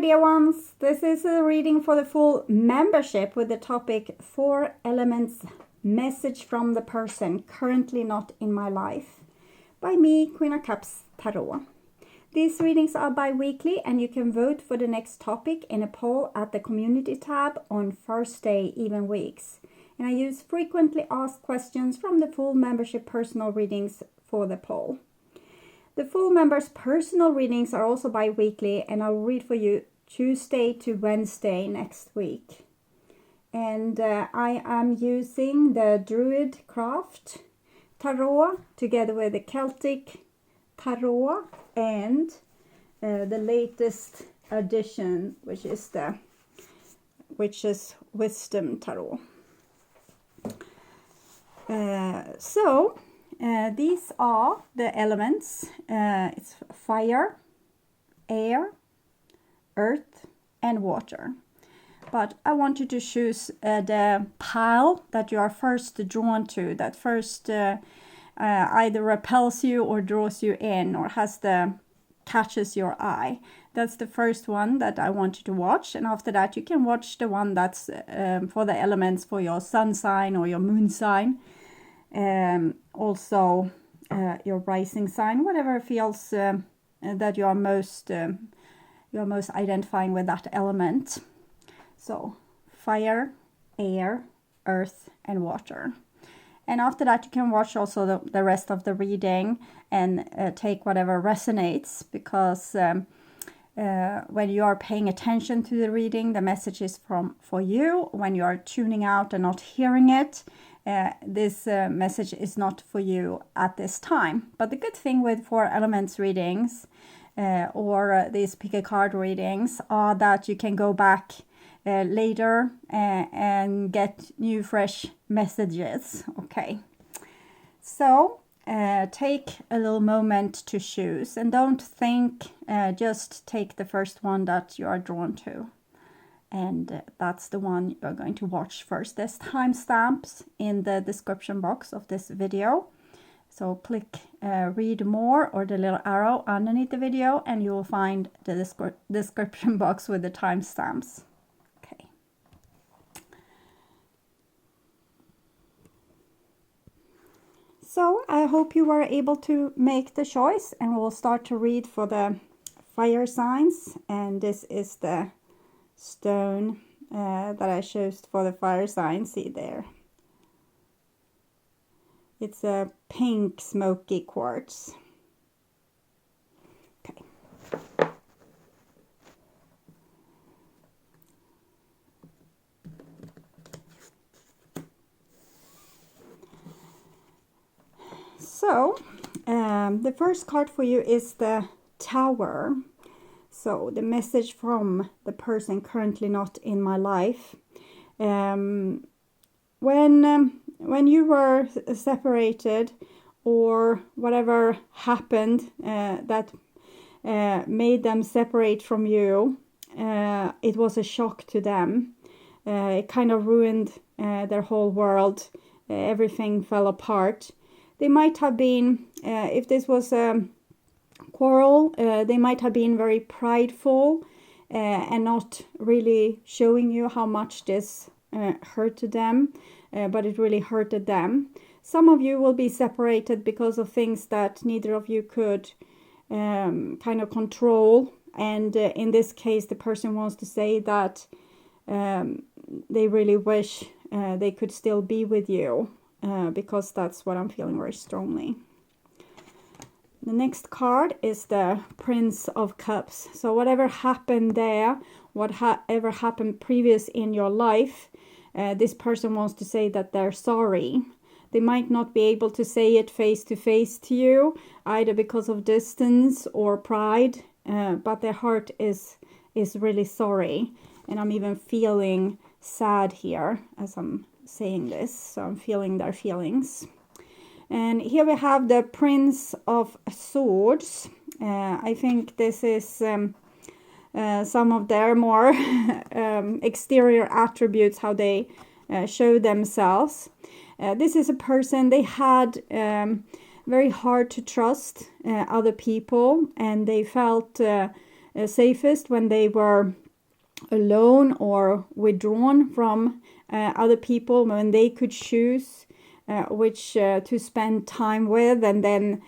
dear ones. This is a reading for the full membership with the topic 4 Elements Message from the Person Currently Not in My Life by me, Queen of Cups Tarot. These readings are bi-weekly and you can vote for the next topic in a poll at the community tab on Thursday even weeks. And I use frequently asked questions from the full membership personal readings for the poll. The full members' personal readings are also bi-weekly and I'll read for you Tuesday to Wednesday next week. And I am using the DRUID Craft Tarot together with the Celtic Tarot and the latest edition, which is Wisdom Tarot. These are the elements. It's fire, air, earth, and water. But I want you to choose the pile that you are first drawn to, that first either repels you or draws you in or catches your eye. That's the first one that I want you to watch. And after that, you can watch the one that's for the elements for your sun sign or your moon sign. Also your rising sign, whatever feels that you are most identifying with that element. So fire, air, earth, and water. And after that, you can watch also the rest of the reading and take whatever resonates, because when you are paying attention to the reading, the message is for you. When you are tuning out and not hearing it, this message is not for you at this time. But the good thing with 4 elements readings or these pick a card readings are that you can go back later and get new fresh messages. Okay, so take a little moment to choose and don't think, just take the first one that you are drawn to. And that's the one you're going to watch first. There's timestamps in the description box of this video. So click read more or the little arrow underneath the video and you will find the description box with the timestamps. Okay. So I hope you were able to make the choice, and we'll start to read for the fire signs. And this is the stone that I chose for the fire sign. See there, it's a pink smoky quartz. Okay. So the first card for you is the Tower. So the message from the person currently not in my life. When you were separated, or whatever happened that made them separate from you, it was a shock to them. It kind of ruined their whole world. Everything fell apart. They might have been, if this was a quarrel, they might have been very prideful and not really showing you how much this hurted them, but it really hurted them. Some of you will be separated because of things that neither of you could kind of control, and in this case the person wants to say that they really wish they could still be with you, because that's what I'm feeling very strongly. The next card is the Prince of Cups. So whatever happened there, whatever happened previous in your life, this person wants to say that they're sorry. They might not be able to say it face to face to you, either because of distance or pride, but their heart is really sorry. And I'm even feeling sad here as I'm saying this, so I'm feeling their feelings. And here we have the Prince of Swords. I think this is some of their more exterior attributes, how they show themselves. This is a person, they had very hard to trust other people, and they felt safest when they were alone or withdrawn from other people, when they could choose which to spend time with, and then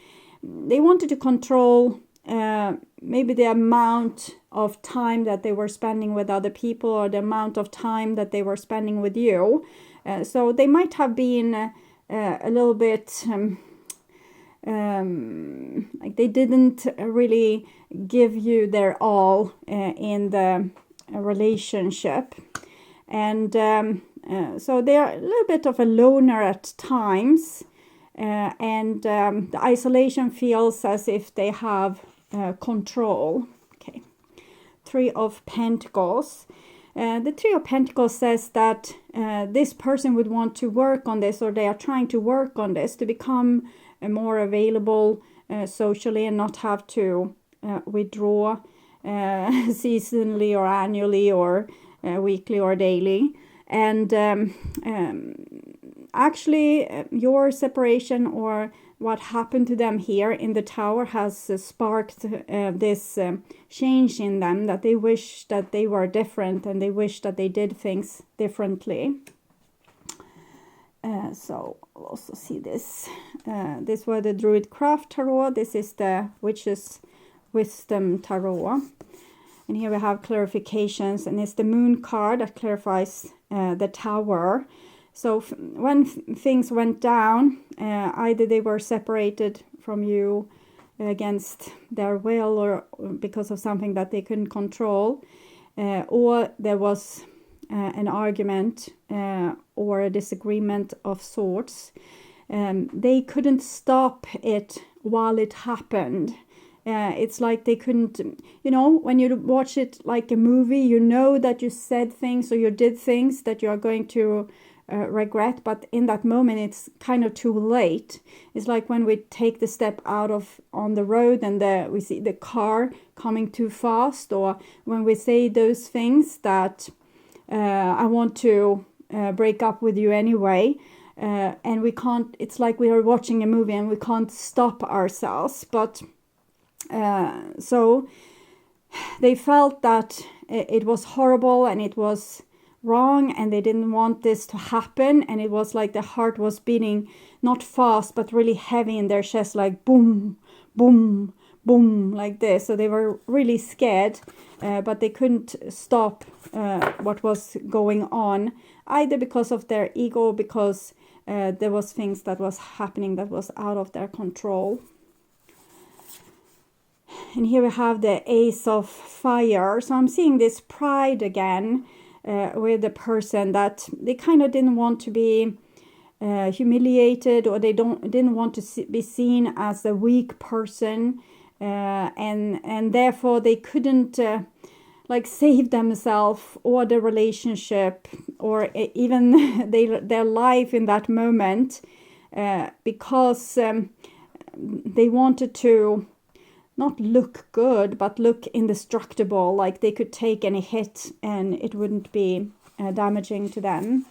they wanted to control maybe the amount of time that they were spending with other people, or the amount of time that they were spending with you. So they might have been a little bit like they didn't really give you their all in the relationship, and so they are a little bit of a loner at times, and the isolation feels as if they have control. Okay, Three of Pentacles. The Three of Pentacles says that this person would want to work on this, or they are trying to work on this to become more available socially and not have to withdraw seasonally or annually or weekly or daily. And actually your separation, or what happened to them here in the Tower, has sparked this change in them, that they wish that they were different and they wish that they did things differently. So we'll also see this. This was the Druid Craft Tarot. This is the Witch's Wisdom Tarot. And here we have clarifications, and it's the Moon card that clarifies the Tower. So when things went down, either they were separated from you against their will, or because of something that they couldn't control, or there was an argument or a disagreement of sorts. They couldn't stop it while it happened. It's like they couldn't, you know, when you watch it like a movie, you know that you said things or you did things that you are going to regret, but in that moment it's kind of too late. It's like when we take the step out of on the road and we see the car coming too fast, or when we say those things that I want to break up with you anyway, and we can't, it's like we are watching a movie and we can't stop ourselves. But so they felt that it was horrible and it was wrong, and they didn't want this to happen, and it was like the heart was beating not fast but really heavy in their chest, like boom, boom, boom, like this. So they were really scared, but they couldn't stop what was going on, either because of their ego, because there was things that was happening that was out of their control. And here we have the Ace of Fire. So I'm seeing this pride again with the person, that they kind of didn't want to be humiliated, or they didn't want to be seen as a weak person, and therefore they couldn't like save themselves or the relationship, or even their life in that moment, because they wanted to not look good, but look indestructible, like they could take any hit and it wouldn't be damaging to them.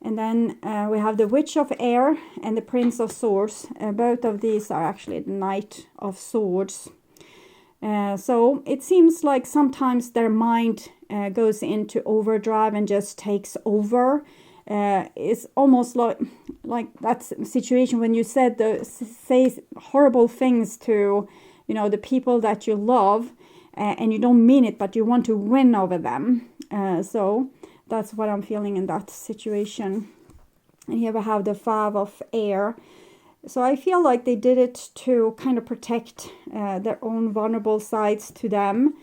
And then we have the Witch of Air and the Prince of Swords. Both of these are actually the Knight of Swords. So it seems like sometimes their mind goes into overdrive and just takes over. It's almost like that situation when you say horrible things to, you know, the people that you love, and you don't mean it, but you want to win over them. So that's what I'm feeling in that situation. And here we have the Five of Air. So I feel like they did it to kind of protect their own vulnerable sides to them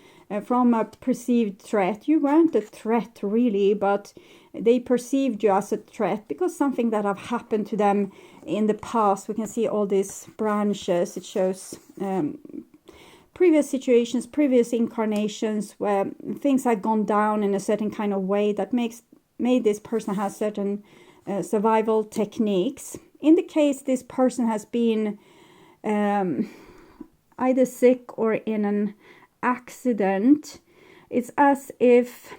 from a perceived threat. You weren't a threat really, but they perceived you as a threat because something that have happened to them in the past. We can see all these branches. It shows previous situations, previous incarnations where things had gone down in a certain kind of way that made this person have certain survival techniques. In the case this person has been either sick or in an accident, it's as if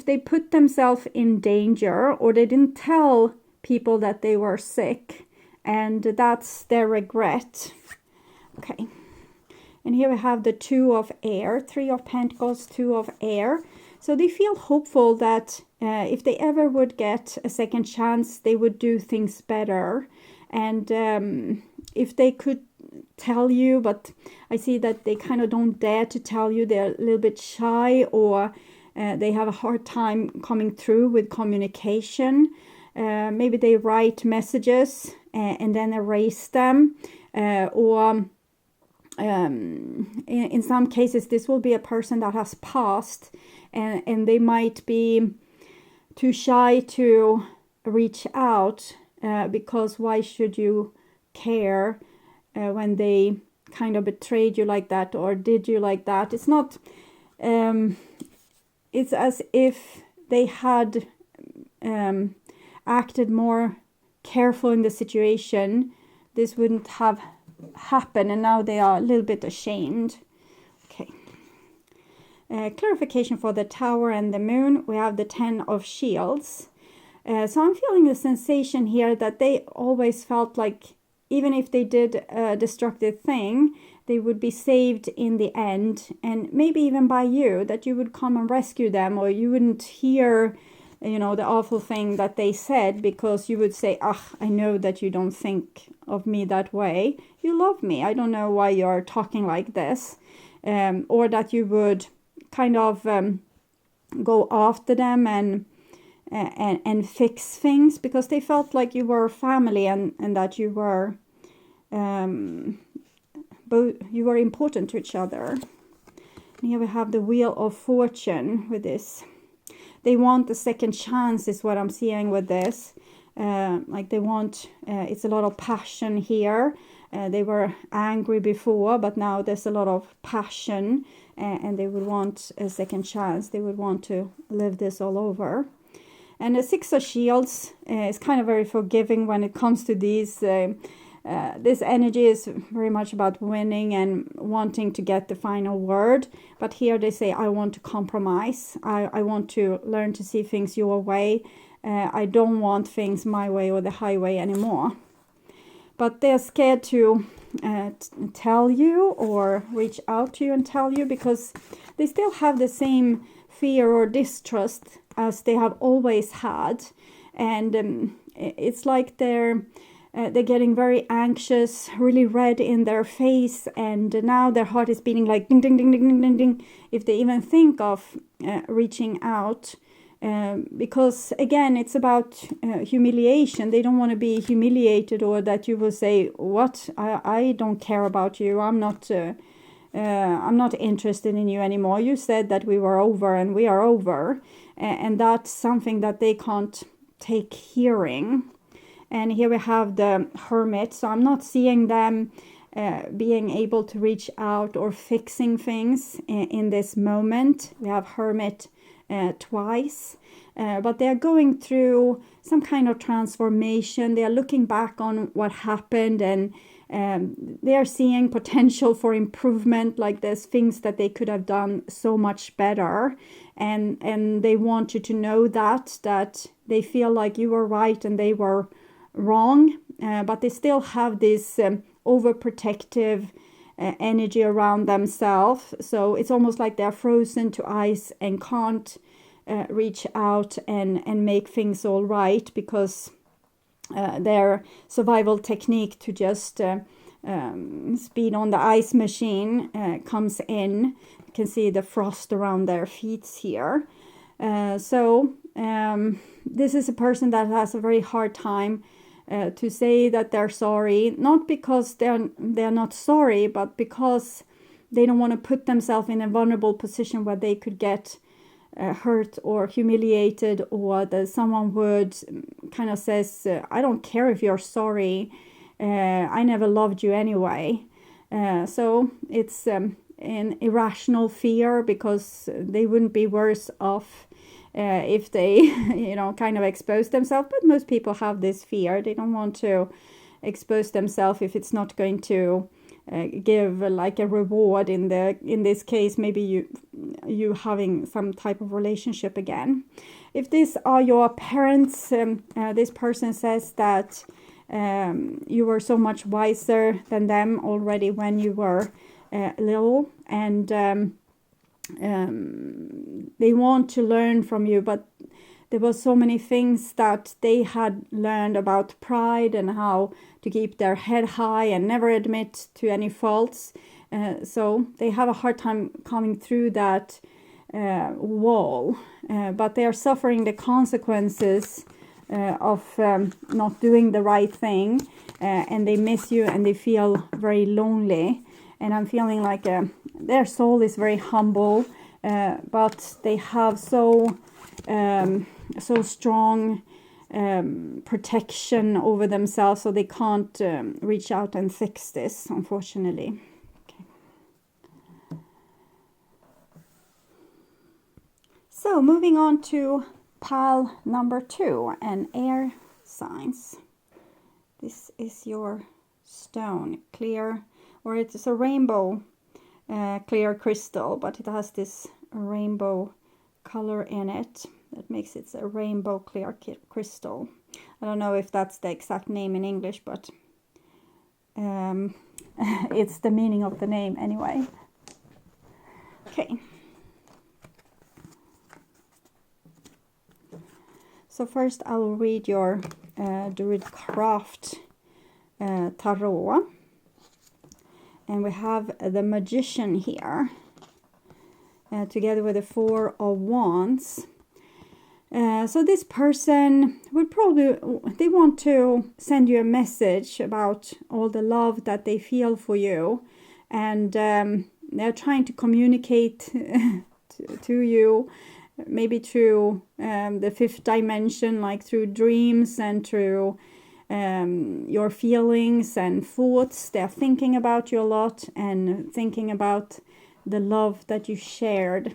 they put themselves in danger, or they didn't tell people that they were sick, and that's their regret. Okay, And here we have the 2 of air, 3 of pentacles, 2 of air. So they feel hopeful that if they ever would get a second chance, they would do things better. And if they could tell you, but I see that they kind of don't dare to tell you, they're a little bit shy, or they have a hard time coming through with communication. Maybe they write messages and then erase them, or in some cases this will be a person that has passed, and they might be too shy to reach out, because why should you care when they kind of betrayed you like that or did you like that? It's not, it's as if they had acted more careful in the situation, this wouldn't have happened, and now they are a little bit ashamed. Okay. Clarification for the Tower and the Moon. We have the 10 of Shields. So I'm feeling the sensation here that they always felt like even if they did a destructive thing, they would be saved in the end, and maybe even by you, that you would come and rescue them, or you wouldn't hear, you know, the awful thing that they said, because you would say, I know that you don't think of me that way. You love me. I don't know why you're talking like this. Or that you would kind of go after them and fix things, because they felt like you were family, and that you were you were important to each other. And here we have the Wheel of Fortune with this. They want a second chance is what I'm seeing with this. Like they want, it's a lot of passion here. They were angry before, but now there's a lot of passion, and they would want a second chance. They would want to live this all over. And the 6 of Shields is kind of very forgiving when it comes to these. This energy is very much about winning and wanting to get the final word. But here they say, I want to compromise. I want to learn to see things your way. I don't want things my way or the highway anymore. But they're scared to tell you or reach out to you and tell you, because they still have the same fear or distrust as they have always had. And it's like they're getting very anxious, really red in their face, and now their heart is beating like ding, ding, ding, ding, ding, ding, ding, if they even think of reaching out. Because again, it's about humiliation. They don't want to be humiliated, or that you will say, what, I don't care about you. I'm not interested in you anymore. You said that we were over, and we are over. And that's something that they can't take hearing. And here we have the Hermit. So I'm not seeing them being able to reach out or fixing things in this moment. We have Hermit twice. But they're going through some kind of transformation. They are looking back on what happened, and they are seeing potential for improvement. Like there's things that they could have done so much better. And they want you to know that they feel like you were right and they were wrong, but they still have this overprotective energy around themselves. So it's almost like they're frozen to ice and can't reach out and make things all right, because their survival technique to just speed on the ice machine comes in. You can see the frost around their feet here. So this is a person that has a very hard time to say that they're sorry, not because they're not sorry, but because they don't want to put themselves in a vulnerable position where they could get hurt or humiliated, or that someone would kind of says, I don't care if you're sorry, I never loved you anyway. So it's an irrational fear, because they wouldn't be worse off if they, kind of expose themselves. But most people have this fear. They don't want to expose themselves if it's not going to give like a reward. In this case, maybe you having some type of relationship again. If these are your parents, this person says that you were so much wiser than them already when you were little, and they want to learn from you, but there was so many things that they had learned about pride and how to keep their head high and never admit to any faults. So they have a hard time coming through that wall, but they are suffering the consequences of not doing the right thing, and they miss you and they feel very lonely. And I'm feeling like their soul is very humble, but they have so strong protection over themselves, so they can't reach out and fix this, unfortunately. Okay. So moving on to pile number 2, and air signs. This is your stone, clear, or it's a rainbow clear crystal, but it has this rainbow color in it that makes it a rainbow clear crystal. I don't know if that's the exact name in English, but it's the meaning of the name anyway. Okay. So first I will read your DRUID Craft Tarot. And we have the Magician here, together with the 4 of Wands. So this person would probably, they want to send you a message about all the love that they feel for you. And they're trying to communicate to you, maybe through the 5th dimension, like through dreams and through your feelings and thoughts. They're thinking about you a lot and thinking about the love that you shared.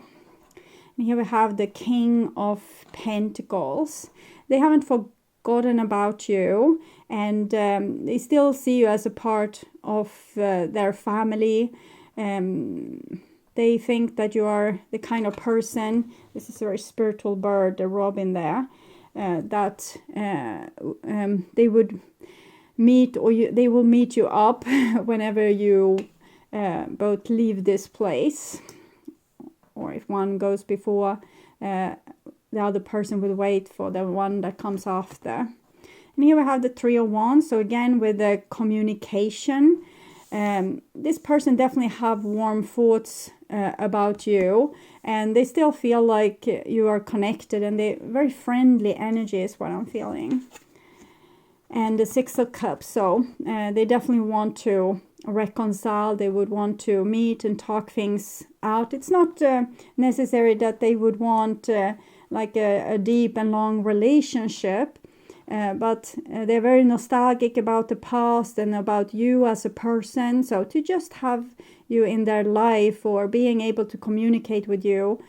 And here we have the King of Pentacles. They haven't forgotten about you, and they still see you as a part of their family. They think that you are the kind of person, this is a very spiritual bird, the robin there, that they would meet, or they will meet you up whenever you both leave this place, or if one goes before, the other person will wait for the one that comes after. And here we have the 3 of Wands. So again, with the communication, this person definitely have warm thoughts about you, and they still feel like you are connected, and they very friendly energy is what I'm feeling. And the 6 of Cups, so they definitely want to reconcile. They would want to meet and talk things out. It's not necessary that they would want like a deep and long relationship, but they're very nostalgic about the past and about you as a person. So to just have you in their life or being able to communicate with you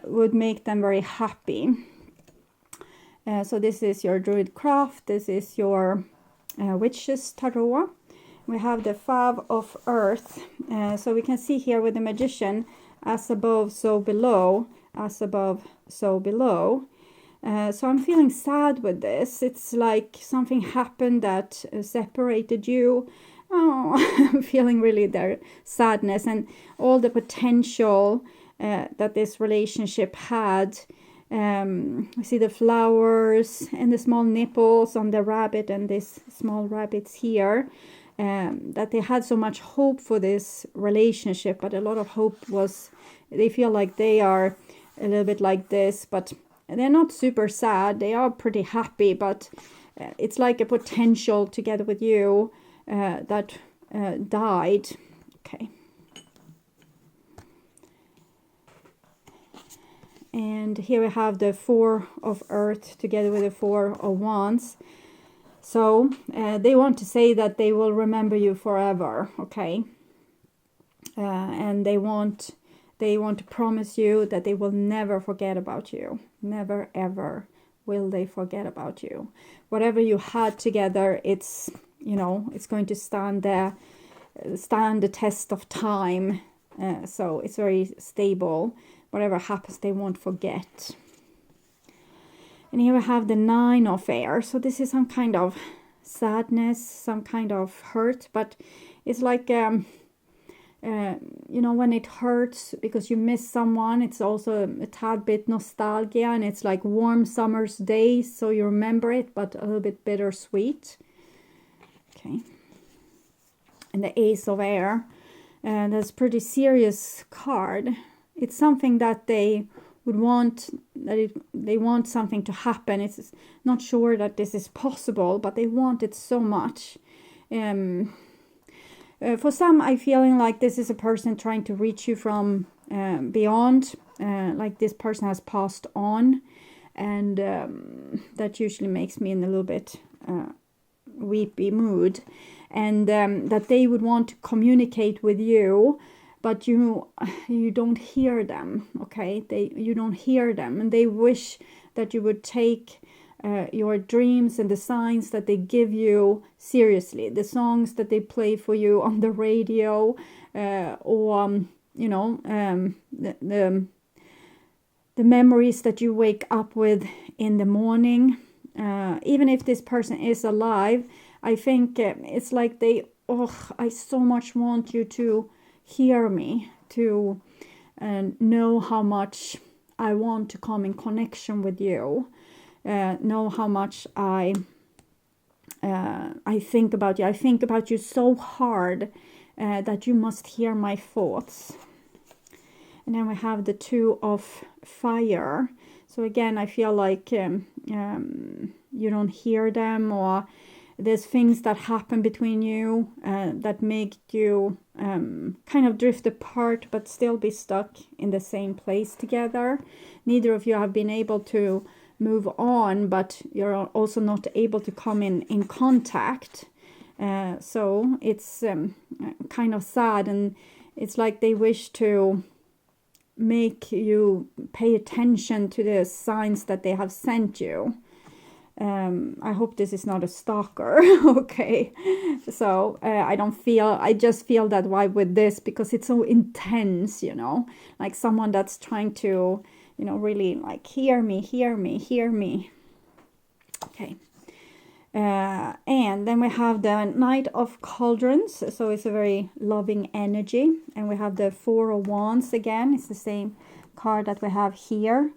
would make them very happy. So this is your DRUID Craft. This is your Witches Tarot. We have the 5 of Earth. So we can see here with the Magician, as above, so below, as above, so below. So I'm feeling sad with this. It's like something happened that separated you. Oh, I'm feeling really their sadness and all the potential that this relationship had. We see the flowers and the small nipples on the rabbit and this small rabbits here. That they had so much hope for this relationship, but a lot of hope was, they feel like they are a little bit like this, but they're not super sad. They are pretty happy, but it's like a potential together with you that died. Okay. And here we have the 4 of Earth together with the 4 of Wands. So they want to say that they will remember you forever, okay? And they want to promise you that they will never forget about you. Never, ever will they forget about you. Whatever you had together, it's, you know, it's going to stand the test of time. So it's very stable. Whatever happens, they won't forget. And here we have the 9 of Air. So this is some kind of sadness, some kind of hurt, but it's like you know, when it hurts because you miss someone, it's also a tad bit nostalgia, and it's like warm summer's days, so you remember it, but a little bit bittersweet. Okay. And the Ace of Air, and that's a pretty serious card. It's something that they would want, they want something to happen. It's not sure that this is possible, but they want it so much. For some, I'm feeling like this is a person trying to reach you from beyond, like this person has passed on, and that usually makes me in a little bit weepy mood, and that they would want to communicate with you, but you don't hear them. Okay, you don't hear them, and they wish that you would take your dreams and the signs that they give you seriously, the songs that they play for you on the radio, or you know, the memories that you wake up with in the morning. Even if this person is alive, I think it's like they, I so much want you to hear me, to know how much I want to come in connection with you. Know how much I think about you. I think about you so hard that you must hear my thoughts. And then we have the Two of Fire. So again, I feel like you don't hear them, or there's things that happen between you that make you kind of drift apart, but still be stuck in the same place together. Neither of you have been able to move on, but you're also not able to come in contact. So it's kind of sad, and it's like they wish to make you pay attention to the signs that they have sent you. I hope this is not a stalker. Okay, so I just feel that vibe with this, because it's so intense, you know, like someone that's trying to, you know, really like hear me. Okay. And then we have the Knight of Cauldrons, so it's a very loving energy. And we have the Four of Wands again. It's the same card that we have here.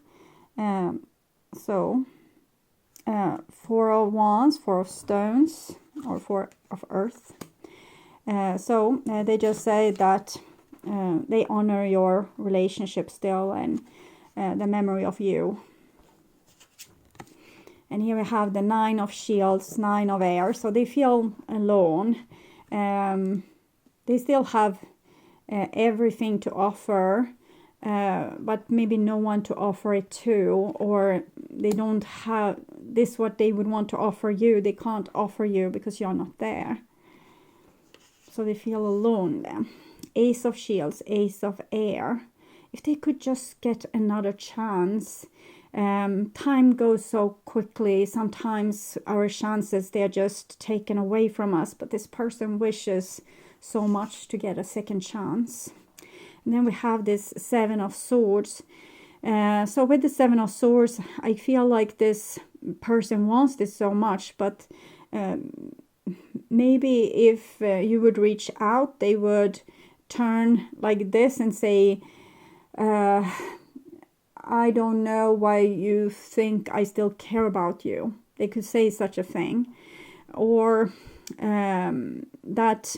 Four of Wands, Four of Stones, or Four of Earth. So they just say that they honor your relationship still, and the memory of you. And here we have the Nine of Shields, Nine of Air. So they feel alone. They still have everything to offer, but maybe no one to offer it to, or they don't have this, what they would want to offer you. They can't offer you because you're not there. So they feel alone then. Ace of Shields, Ace of Air. If they could just get another chance. Time goes so quickly. Sometimes our chances, they're just taken away from us, but this person wishes so much to get a second chance. And then we have this Seven of Swords. So with the Seven of Swords, I feel like this person wants this so much, but maybe if you would reach out, they would turn like this and say, I don't know why you think I still care about you. They could say such a thing. Or that's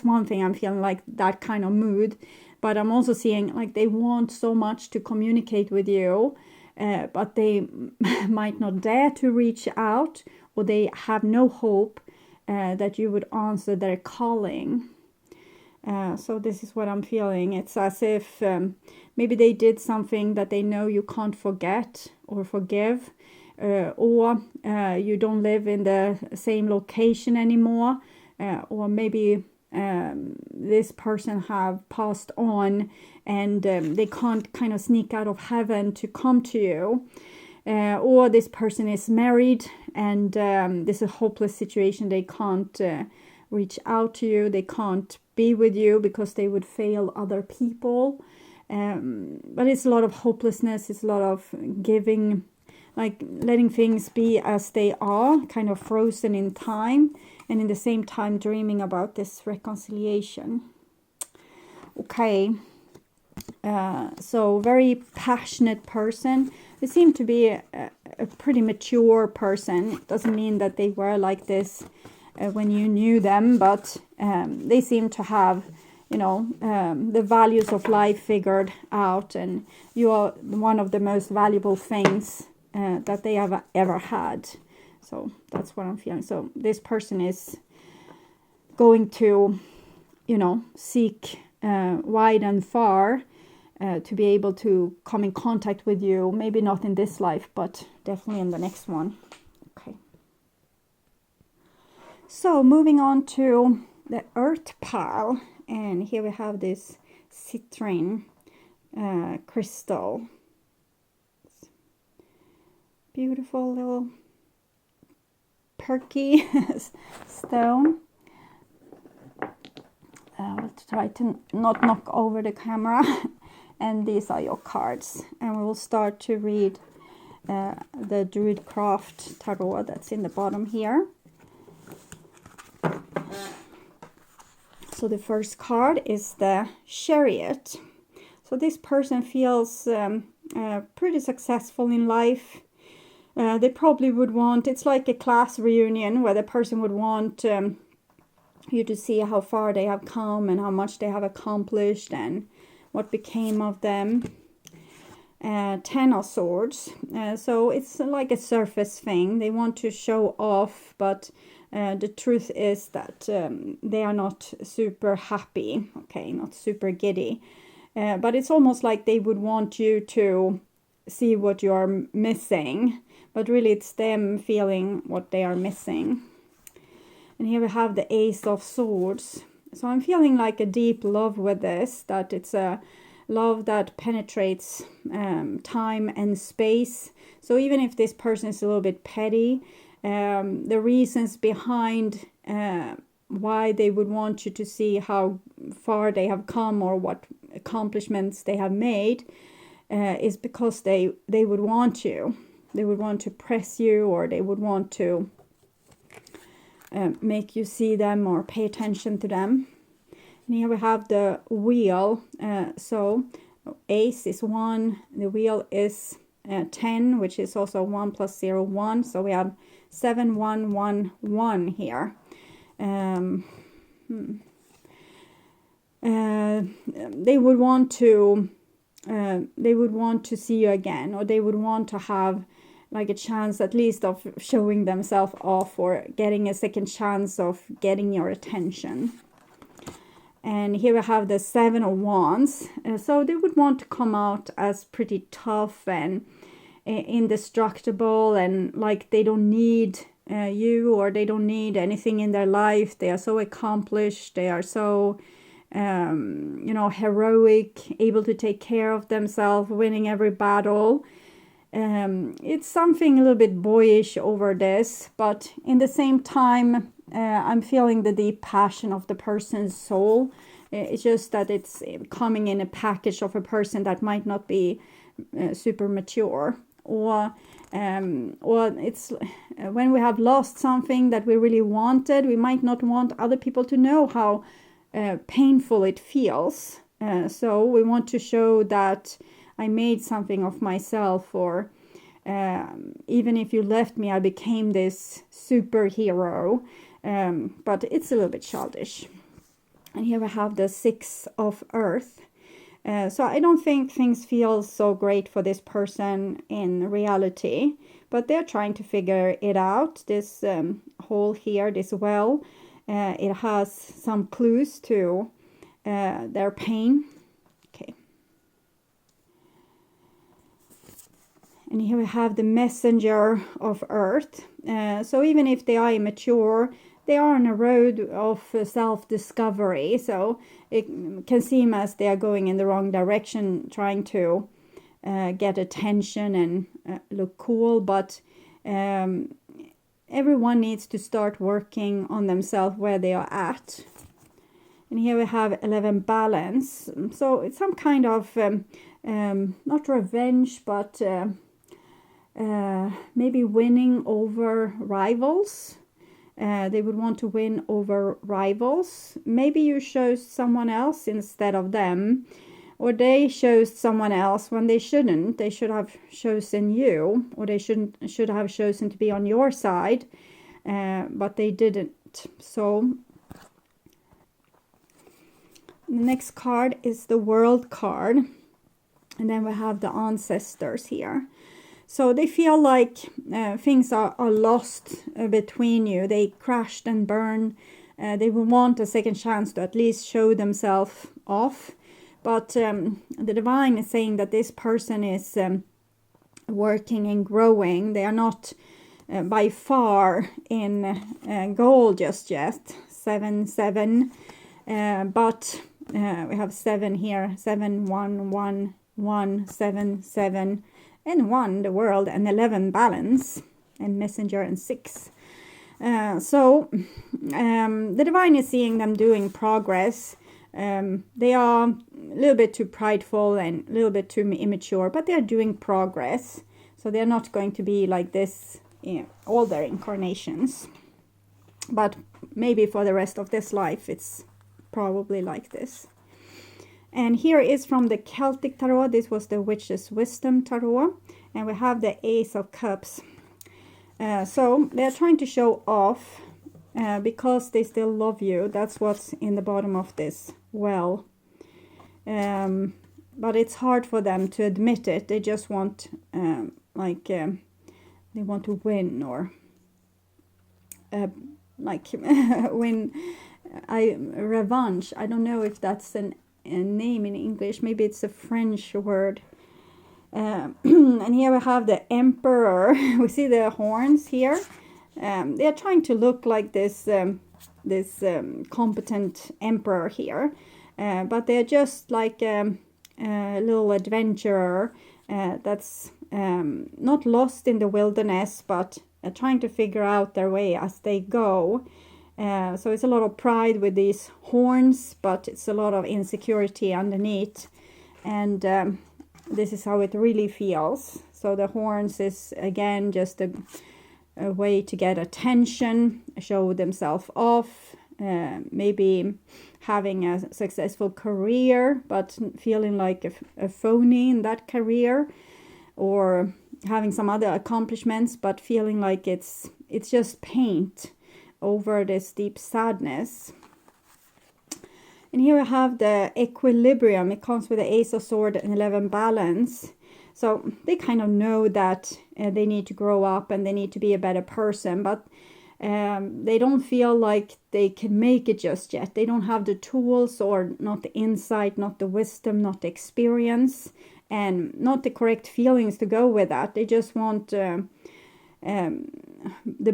one thing, I'm feeling like that kind of mood. But I'm also seeing like they want so much to communicate with you, but they might not dare to reach out, or they have no hope that you would answer their calling. So this is what I'm feeling. It's as if maybe they did something that they know you can't forget or forgive, or you don't live in the same location anymore, or maybe this person have passed on, and they can't kind of sneak out of heaven to come to you, or this person is married, and this is a hopeless situation. They can't reach out to you, they can't be with you because they would fail other people. But it's a lot of hopelessness, it's a lot of giving, like letting things be as they are, kind of frozen in time, and in the same time dreaming about this reconciliation. Okay. So very passionate person. They seem to be a pretty mature person. It doesn't mean that they were like this when you knew them, but they seem to have, you know, the values of life figured out, and you are one of the most valuable things that they have ever had. So that's what I'm feeling. So this person is going to, you know, seek wide and far to be able to come in contact with you. Maybe not in this life, but definitely in the next one. Okay. So moving on to the earth pile. And here we have this citrine crystal. Beautiful little perky stone. I'll try to not knock over the camera. And these are your cards. And we will start to read the Druid Craft Tarot that's in the bottom here. So the first card is the Chariot. So this person feels pretty successful in life. They probably would want, it's like a class reunion where the person would want you to see how far they have come and how much they have accomplished and what became of them. 10 of Swords. So it's like a surface thing. They want to show off, but the truth is that they are not super happy. Okay, not super giddy. But it's almost like they would want you to see what you are missing. But really it's them feeling what they are missing. And here we have the Ace of Swords. So I'm feeling like a deep love with this, that it's a love that penetrates time and space. So even if this person is a little bit petty, the reasons behind why they would want you to see how far they have come or what accomplishments they have made is because they would want you. They would want to press you, or they would want to make you see them or pay attention to them. And here we have the wheel. So ace is 1, the wheel is 10, which is also 1 plus 0, 1. So we have 7, 1, 1, 1 here. They would want to see you again, or they would want to have like a chance at least of showing themselves off, or getting a second chance of getting your attention. And here we have the 7 of Wands. So they would want to come out as pretty tough and indestructible, and like they don't need you, or they don't need anything in their life. They are so accomplished. They are so, you know, heroic, able to take care of themselves, winning every battle. It's something a little bit boyish over this, but in the same time, I'm feeling the deep passion of the person's soul. It's just that it's coming in a package of a person that might not be super mature, or it's when we have lost something that we really wanted, we might not want other people to know how painful it feels. So we want to show that I made something of myself, or even if you left me, I became this superhero. But it's a little bit childish. And here we have the 6 of Earth. So I don't think things feel so great for this person in reality, but they're trying to figure it out. This hole here, this well, it has some clues to their pain. Okay. And here we have the Messenger of Earth. So even if they are immature, they are on a road of self-discovery. So it can seem as they are going in the wrong direction, trying to get attention and look cool. But everyone needs to start working on themselves where they are at. And here we have 11 Balance. So it's some kind of, not revenge, but maybe winning over rivals. They would want to win over rivals. Maybe you chose someone else instead of them, or they chose someone else when they shouldn't. They should have chosen you, or they should have chosen to be on your side, but they didn't. So the next card is the World card, and then we have the ancestors here. So they feel like things are lost between you. They crashed and burned. They will want a second chance to at least show themselves off. But the divine is saying that this person is working and growing. They are not by far in goal just yet. 7, 7. But we have 7 here. 7, 1, 1, 1, 7, 7. And 1, the world, and 11, balance, and messenger, and 6. So the divine is seeing them doing progress. They are a little bit too prideful and a little bit too immature, but they are doing progress. So they are not going to be like this in all their incarnations. But maybe for the rest of this life, it's probably like this. And here is from the Celtic Tarot. This was the Witch's Wisdom Tarot. And we have the Ace of Cups. So they're trying to show off because they still love you. That's what's in the bottom of this well. But it's hard for them to admit it. They just want, they want to win, or win, revenge. I don't know if that's a name in English. Maybe it's a French word. And here we have the Emperor. We see the horns here. They are trying to look like this competent emperor here, but they're just like a little adventurer that's not lost in the wilderness, but trying to figure out their way as they go. So it's a lot of pride with these horns, but it's a lot of insecurity underneath. And this is how it really feels. So the horns is, again, just a way to get attention, show themselves off, maybe having a successful career, but feeling like a phony in that career, or having some other accomplishments, but feeling like it's just paint over this deep sadness. And here we have the Equilibrium. It comes with the Ace of Swords and 11, balance. So they kind of know that they need to grow up and they need to be a better person, but they don't feel like they can make it just yet. They don't have the tools, or not the insight, not the wisdom, not the experience, and not the correct feelings to go with that. They just want the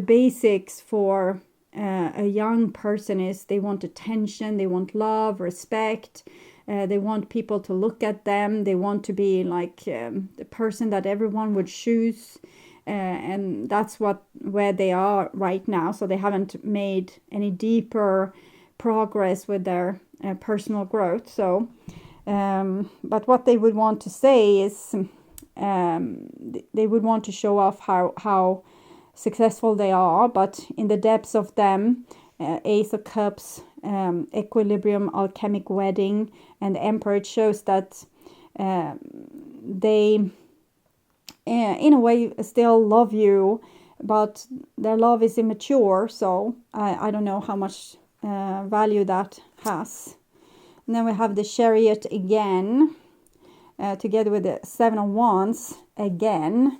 basics for a young person is they want attention, they want love, respect, they want people to look at them, they want to be like the person that everyone would choose, and that's where they are right now. So they haven't made any deeper progress with their personal growth. So but what they would want to say is they would want to show off how successful they are, but in the depths of them, Ace of Cups, Equilibrium, Alchemic Wedding, and the Emperor, it shows that they in a way still love you, but their love is immature. So I don't know how much value that has. And then we have the Chariot again, together with the 7 of Wands again.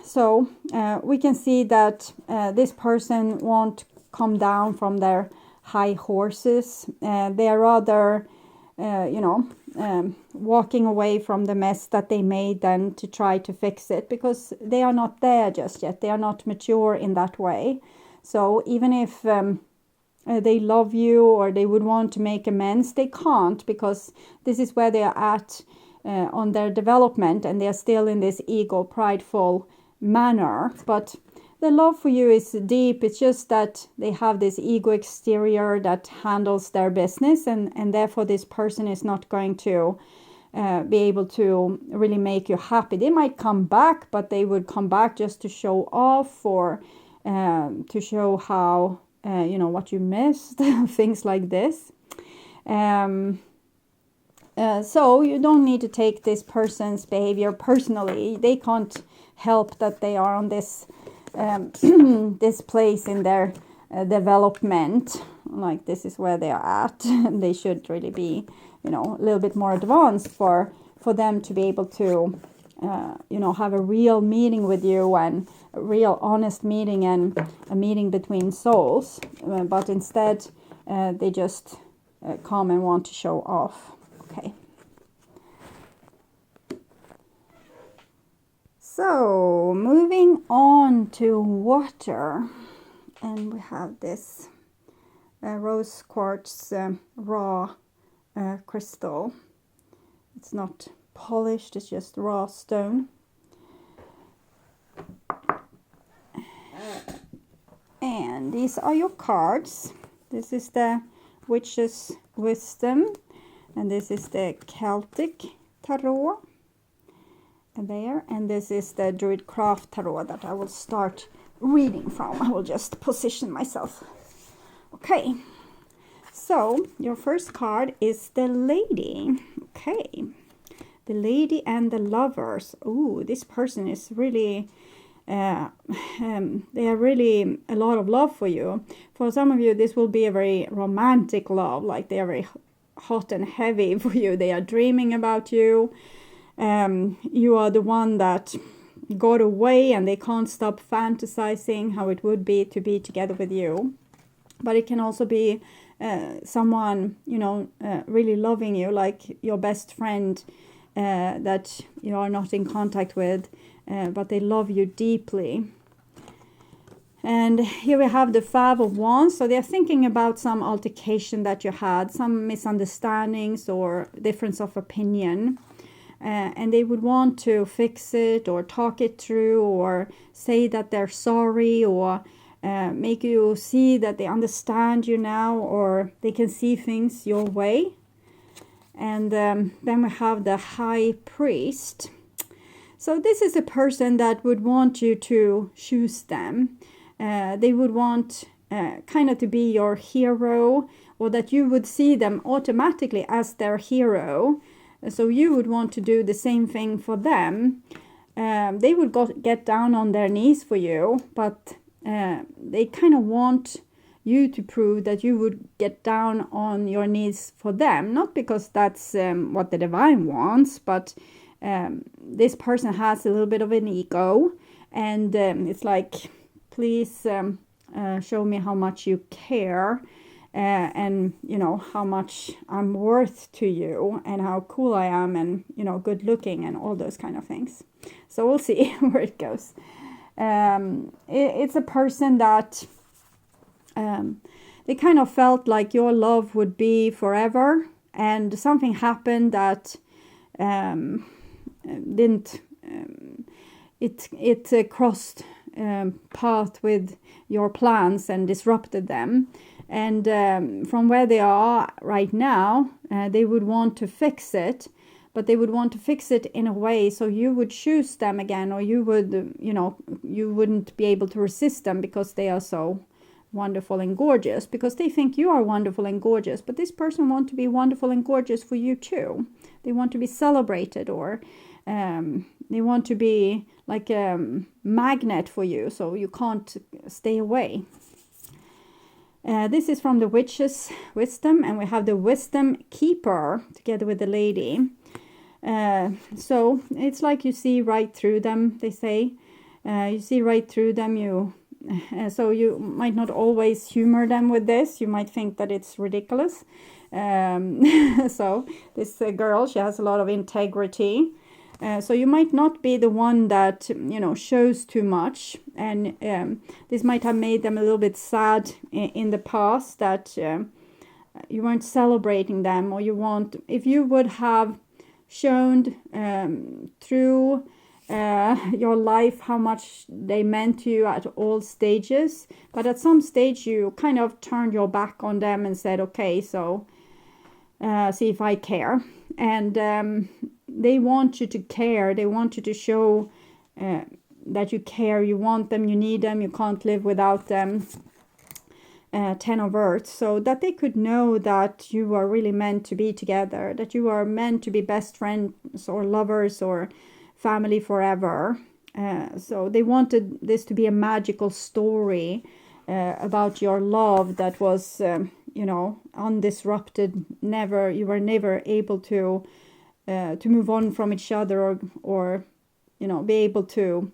So we can see that this person won't come down from their high horses. They are rather, walking away from the mess that they made than to try to fix it, because they are not there just yet. They are not mature in that way. So even if they love you or they would want to make amends, they can't, because this is where they are at on their development, and they are still in this ego, prideful manner. But the love for you is deep. It's just that they have this ego exterior that handles their business, and therefore this person is not going to be able to really make you happy. They might come back, but they would come back just to show off, or to show how, what you missed, things like this. So you don't need to take this person's behavior personally. They can't help that they are on this this place in their development. Like, this is where they are at. They should really be, a little bit more advanced for them to be able to, have a real meeting with you, and a real honest meeting, and a meeting between souls. But instead, they just come and want to show off. Okay. So, moving on to water. And we have this rose quartz raw crystal. It's not polished, it's just raw stone. And these are your cards. This is the Witch's Wisdom, and this is the Celtic Tarot. And there, and this is the Druid Craft Tarot that I will start reading from. I will just position myself. Okay, so your first card is the Lady. Okay, the Lady and the Lovers. Oh, this person is really, they have really a lot of love for you. For some of you, this will be a very romantic love, like they are very hot and heavy for you. They are dreaming about you. You are the one that got away, and they can't stop fantasizing how it would be to be together with you. But it can also be someone, really loving you, like your best friend that you are not in contact with, but they love you deeply. And here we have the Five of Wands. So they're thinking about some altercation that you had, some misunderstandings or difference of opinion. And they would want to fix it, or talk it through, or say that they're sorry, or make you see that they understand you now, or they can see things your way. And then we have the High Priest. So this is a person that would want you to choose them. They would want kind of to be your hero, or that you would see them automatically as their hero. So you would want to do the same thing for them. They would get down on their knees for you, but they kind of want you to prove that you would get down on your knees for them. Not because that's what the divine wants, but this person has a little bit of an ego. And it's like, please show me how much you care. And how much I'm worth to you, and how cool I am, and good looking, and all those kind of things. So we'll see where it goes. It's a person that they kind of felt like your love would be forever, and something happened that didn't it crossed path with your plans and disrupted them. And from where they are right now, they would want to fix it, but they would want to fix it in a way so you would choose them again, or you would, you wouldn't be able to resist them because they are so wonderful and gorgeous, because they think you are wonderful and gorgeous. But this person wants to be wonderful and gorgeous for you too. They want to be celebrated, or they want to be like a magnet for you, so you can't stay away. This is from the Witch's Wisdom, and we have the Wisdom Keeper together with the Lady. So it's like you see right through them, they say. You see right through them. So you might not always humor them with this. You might think that it's ridiculous. So this girl, she has a lot of integrity. So you might not be the one that, shows too much. And this might have made them a little bit sad in the past, that you weren't celebrating them, or if you would have shown through your life how much they meant to you at all stages. But at some stage you kind of turned your back on them and said, okay, so see if I care. And they want you to care. They want you to show that you care, you want them, you need them, you can't live without them. 10 of Earth, so that they could know that you are really meant to be together, that you are meant to be best friends or lovers or family forever. So they wanted this to be a magical story about your love that was, undisrupted. You were never able to move on from each other, or be able to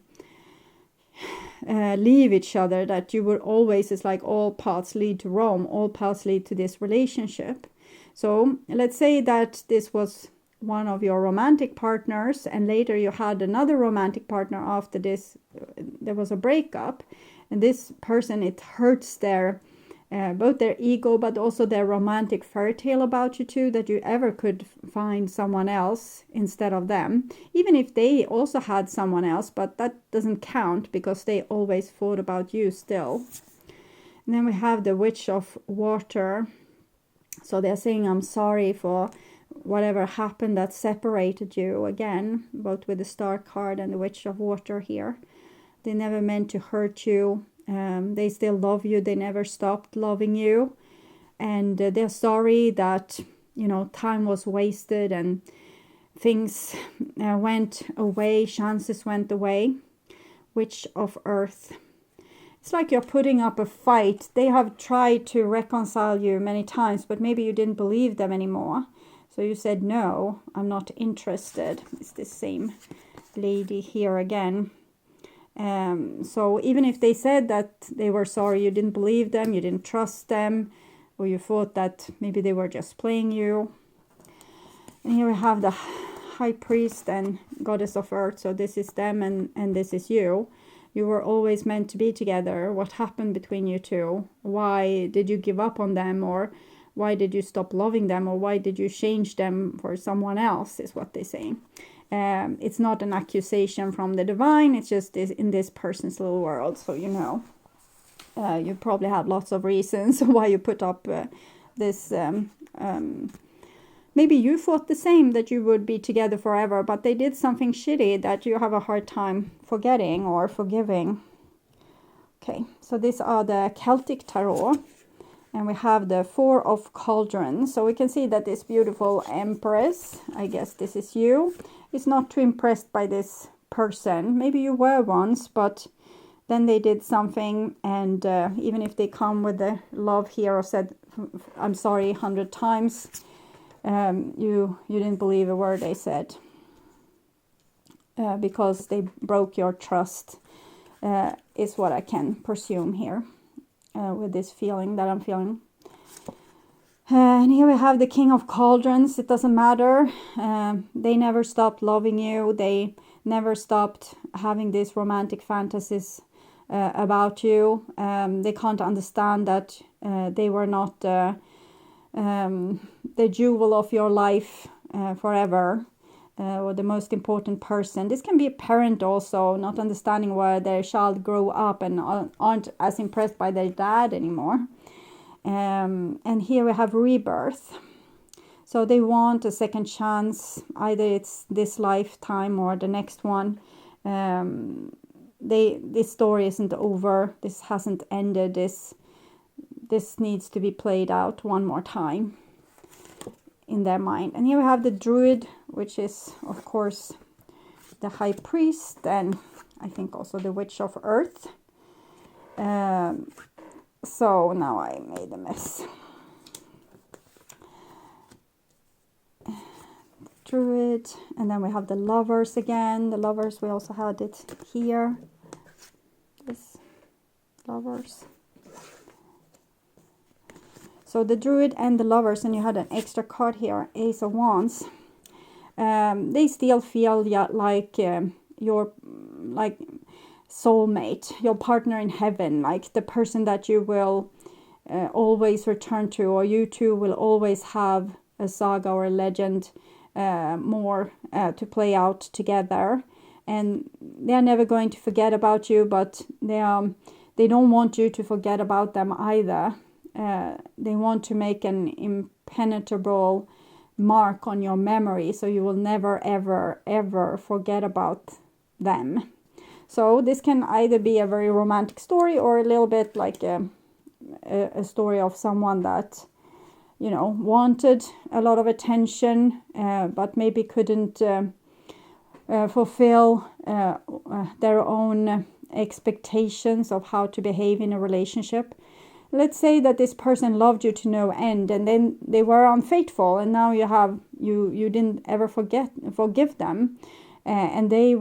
leave each other, that you were always, it's like all paths lead to Rome, all paths lead to this relationship. So let's say that this was one of your romantic partners, and later you had another romantic partner after this, there was a breakup, and this person, it hurts their both their ego but also their romantic fairy tale about you too, that you ever could find someone else instead of them, even if they also had someone else, but that doesn't count because they always thought about you still. And then we have the Witch of Water. So they're saying, I'm sorry for whatever happened that separated you, again, both with the Star card and the Witch of Water here. They never meant to hurt you. They still love you. They never stopped loving you. And they're sorry that, time was wasted and things went away, chances went away. Witch of Earth. It's like you're putting up a fight. They have tried to reconcile you many times, but maybe you didn't believe them anymore. So you said, no, I'm not interested. It's the same lady here again. So even if they said that they were sorry, you didn't believe them, you didn't trust them, or you thought that maybe they were just playing you. And here we have the High Priest and Goddess of Earth. So this is them and this is you. You were always meant to be together. What happened between you two? Why did you give up on them? Or why did you stop loving them? Or why did you change them for someone else, is what they say. It's not an accusation from the divine. It's just in this person's little world. So, you probably have lots of reasons why you put up this. Maybe you thought the same, that you would be together forever, but they did something shitty that you have a hard time forgetting or forgiving. Okay, so these are the Celtic Tarot. And we have the Four of Cauldrons. So we can see that this beautiful Empress, I guess this is you, is not too impressed by this person. Maybe you were once, but then they did something. And even if they come with the love here or said, I'm sorry 100 times, you didn't believe a word they said. Because they broke your trust, is what I can presume here. With this feeling that I'm feeling. And here we have the King of Cauldrons. It doesn't matter. They never stopped loving you. They never stopped having these romantic fantasies about you. They can't understand that they were not the jewel of your life forever. Or the most important person. This can be a parent also, not understanding why their child grow up and aren't as impressed by their dad anymore. And here we have rebirth. So they want a second chance. Either it's this lifetime or the next one. This story isn't over. This hasn't ended. This needs to be played out one more time in their mind. And here we have the Druid, which is of course the High Priest, and I think also the Witch of Earth. So now I made a mess. Druid, and then we have the Lovers again. The Lovers, we also had it here. This Lovers. So the Druid and the Lovers, and you had an extra card here, Ace of Wands. They still feel like your soulmate, your partner in heaven, like the person that you will always return to, or you two will always have a saga or a legend more to play out together. And they're never going to forget about you, but they don't want you to forget about them either. They want to make an impenetrable mark on your memory, so you will never ever forget about them. So this can either be a very romantic story or a little bit like a story of someone that, you know, wanted a lot of attention, but maybe couldn't fulfill their own expectations of how to behave in a relationship. Let's say that this person loved you to no end, and then they were unfaithful, and now you didn't ever forgive them, and they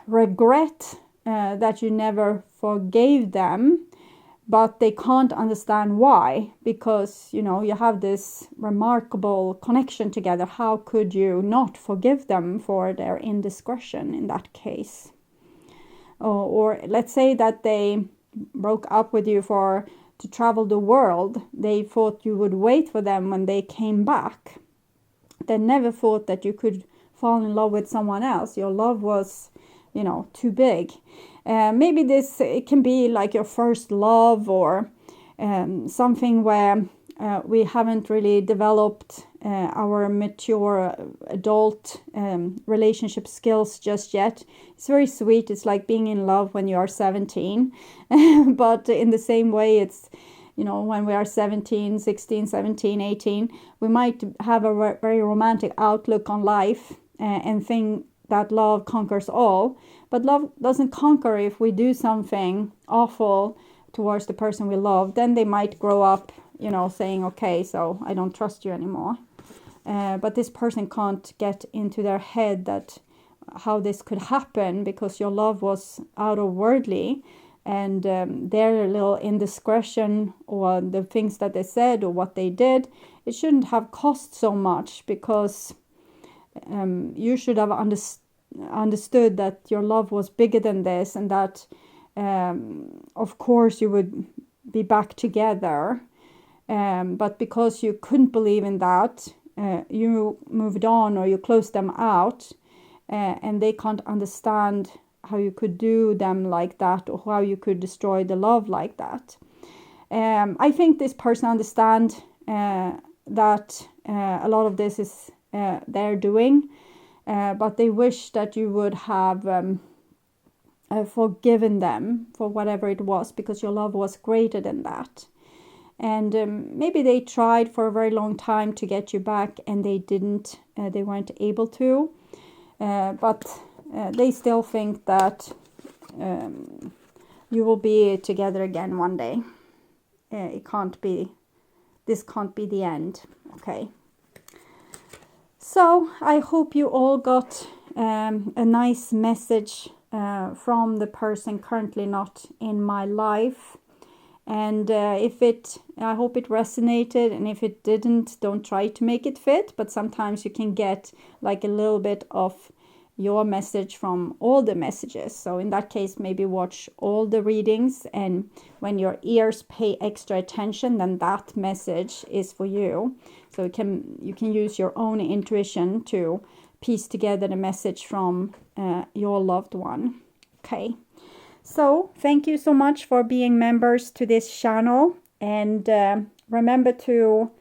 regret that you never forgave them, but they can't understand why, because, you know, you have this remarkable connection together. How could you not forgive them for their indiscretion in that case? Or let's say that they broke up with you to travel the world. They thought you would wait for them when they came back. They never thought that you could fall in love with someone else. Your love was, you know, too big. Maybe it can be like your first love, or something where we haven't really developed our mature adult relationship skills just yet. It's very sweet. It's like being in love when you are 17. But in the same way, it's, you know, when we are 17, 16, 17, 18, we might have a very romantic outlook on life and think that love conquers all. But love doesn't conquer if we do something awful towards the person we love. Then they might grow up, you know, saying, okay, so I don't trust you anymore. But this person can't get into their head that how this could happen, because your love was out of worldly, and their little indiscretion or the things that they said or what they did, it shouldn't have cost so much, because you should have understood that your love was bigger than this, and that of course you would be back together, but because you couldn't believe in that, you moved on, or you closed them out, and they can't understand how you could do them like that, or how you could destroy the love like that. I think this person understands that a lot of this is their doing, but they wish that you would have forgiven them for whatever it was, because your love was greater than that. And maybe they tried for a very long time to get you back, and they didn't. They weren't able to. But they still think that you will be together again one day. This can't be the end. Okay. So I hope you all got a nice message from the person currently not in my life. And I hope it resonated, and if it didn't, don't try to make it fit, but sometimes you can get like a little bit of your message from all the messages. So in that case, maybe watch all the readings, and when your ears pay extra attention, then that message is for you. So you can use your own intuition to piece together the message from your loved one. Okay. So thank you so much for being members to this channel, and remember to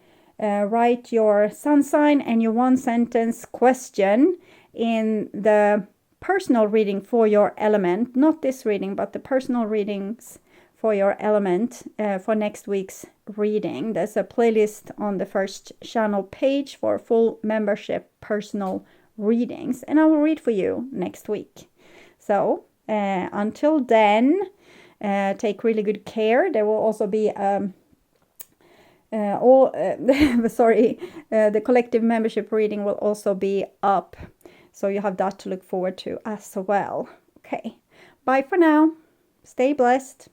write your sun sign and your one sentence question in the personal reading for your element, not this reading, but the personal readings for your element for next week's reading. There's a playlist on the first channel page for full membership personal readings, and I will read for you next week. So until then, take really good care. There will also be the collective membership reading will also be up, so you have that to look forward to as well. Okay, bye for now. Stay blessed.